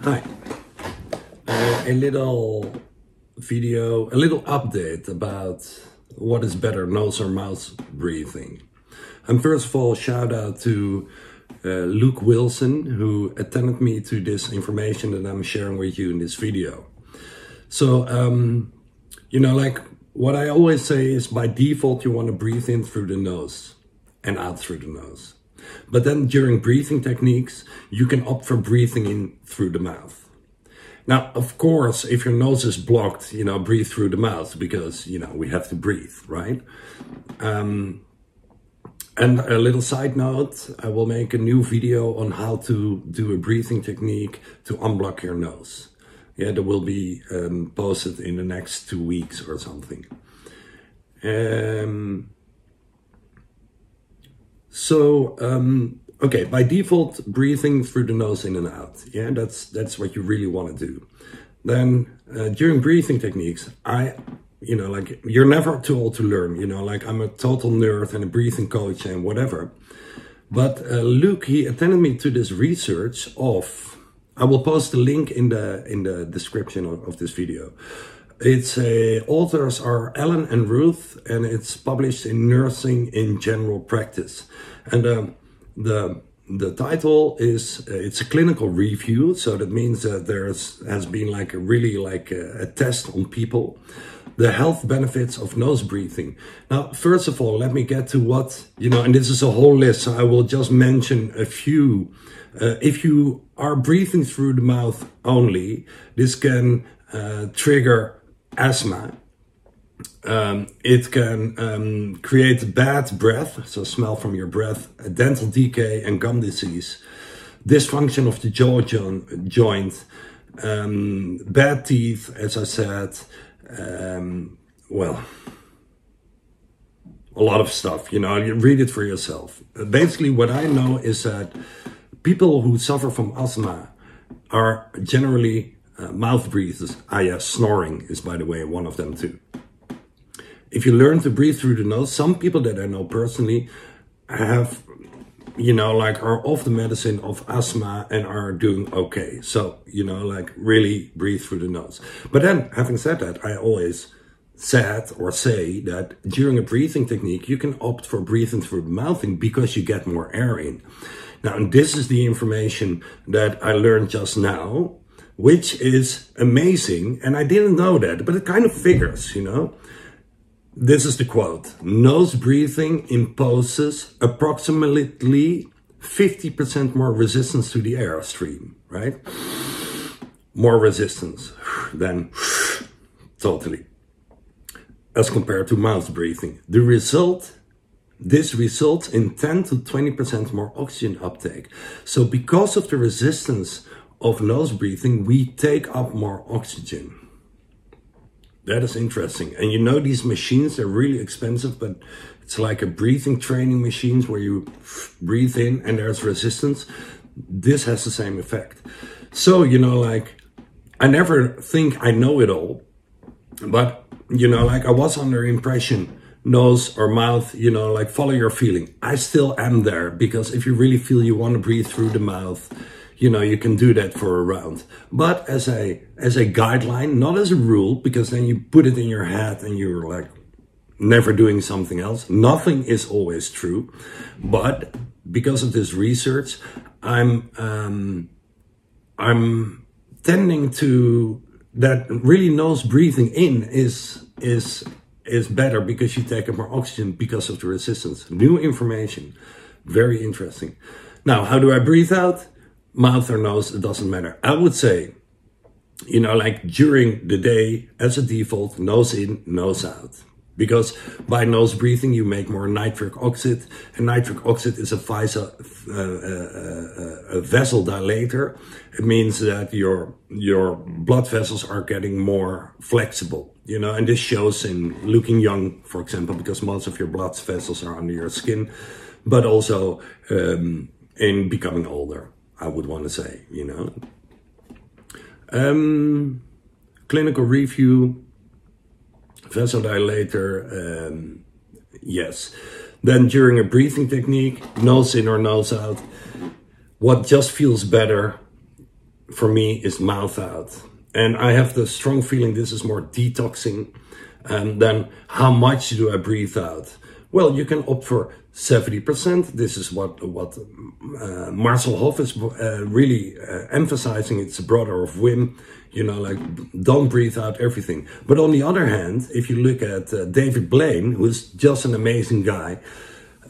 Hi. A little video, a little update about what is better, nose or mouth breathing. And first of all, shout out to Luke Wilson, who attended me to this information that I'm sharing with you in this video. So, like what I always say is by default, you want to breathe in through the nose and out through the nose. But then during breathing techniques, you can opt for breathing in through the mouth. Now, of course, if your nose is blocked, breathe through the mouth because, we have to breathe, right? And a little side note, I will make a new video on how to do a breathing technique to unblock your nose. Yeah, that will be posted in the next 2 weeks or something. Okay, by default, breathing through the nose in and out. Yeah, that's what you really want to do. Then during breathing techniques, you're never too old to learn. I'm a total nerd and a breathing coach and whatever. But Luke, he attended me to this research of. I will post the link in the description of this video. Its authors are Ellen and Ruth, and it's published in Nursing in General Practice. And the title is it's a clinical review, so that means that has been a test on people, the health benefits of nose breathing. Now, first of all, let me get to what and this is a whole list, so I will just mention a few. If you are breathing through the mouth only, this can trigger asthma. It can create bad breath, so smell from your breath, dental decay and gum disease, dysfunction of the jaw joint, bad teeth, as I said, a lot of stuff, you read it for yourself. Basically, what I know is that people who suffer from asthma are generally mouth breathers. Snoring is, by the way, one of them too. If you learn to breathe through the nose, some people that I know personally have, are off the medicine of asthma and are doing okay. So, really breathe through the nose. But then, having said that, I always say that during a breathing technique, you can opt for breathing through the mouth because you get more air in. Now, and this is the information that I learned just now, which is amazing. And I didn't know that, but it kind of figures, This is the quote. Nose breathing imposes approximately 50% more resistance to the airstream, right? More resistance than totally, as compared to mouth breathing. This results in 10 to 20% more oxygen uptake. So because of the resistance of nose breathing, we take up more oxygen. That is interesting. And these machines, they're really expensive, but it's like a breathing training machines where you breathe in and there's resistance. This has the same effect. So, I never think I know it all, but, I was under impression, nose or mouth, follow your feeling. I still am there because if you really feel you want to breathe through the mouth, you can do that for a round. But as a guideline, not as a rule, because then you put it in your head and you're never doing something else. Nothing is always true. But because of this research, I'm tending to that really nose breathing in is better because you take up more oxygen because of the resistance. New information. Very interesting. Now, how do I breathe out? Mouth or nose, it doesn't matter. I would say, during the day, as a default, nose in, nose out. Because by nose breathing, you make more nitric oxide. And nitric oxide is a vasodilator. It means that your blood vessels are getting more flexible. And this shows in looking young, for example, because most of your blood vessels are under your skin. But also in becoming older, I would want to say, clinical review, vasodilator, yes. Then during a breathing technique, nose in or nose out, what just feels better for me is mouth out. And I have the strong feeling this is more detoxing than how much do I breathe out. Well, you can opt for 70%. This is what Marcel Hoff is really emphasizing. It's a brother of Wim, you know, like don't breathe out everything. But on the other hand, if you look at David Blaine, who's just an amazing guy,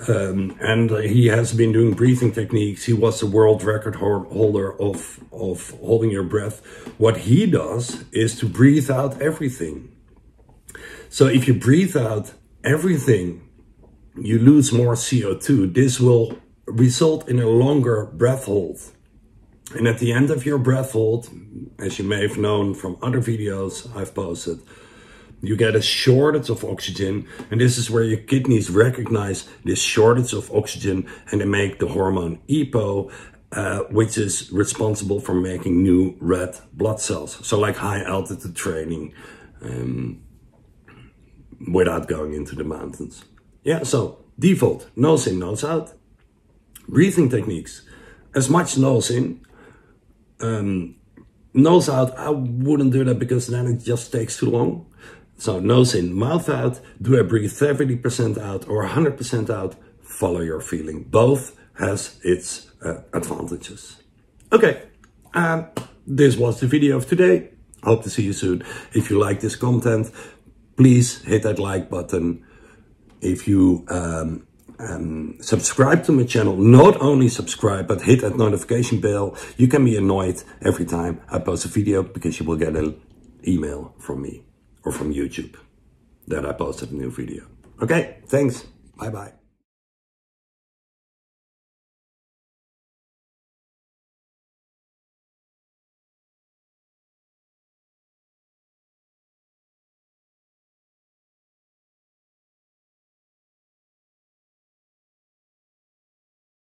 and he has been doing breathing techniques. He was the world record holder of holding your breath. What he does is to breathe out everything. So if you breathe out everything, you lose more CO2. This will result in a longer breath hold. And at the end of your breath hold, as you may have known from other videos I've posted, you get a shortage of oxygen, and this is where your kidneys recognize this shortage of oxygen and they make the hormone EPO, which is responsible for making new red blood cells. So like high altitude training without going into the mountains. Yeah, so default, nose in, nose out. Breathing techniques, as much nose in. Nose out, I wouldn't do that because then it just takes too long. So nose in, mouth out. Do I breathe 70% out or 100% out? Follow your feeling. Both has its advantages. Okay, this was the video of today. Hope to see you soon. If you like this content, please hit that like button. If you subscribe to my channel, not only subscribe, but hit that notification bell. You can be annoyed every time I post a video because you will get an email from me or from YouTube that I posted a new video. Okay, thanks. Bye-bye.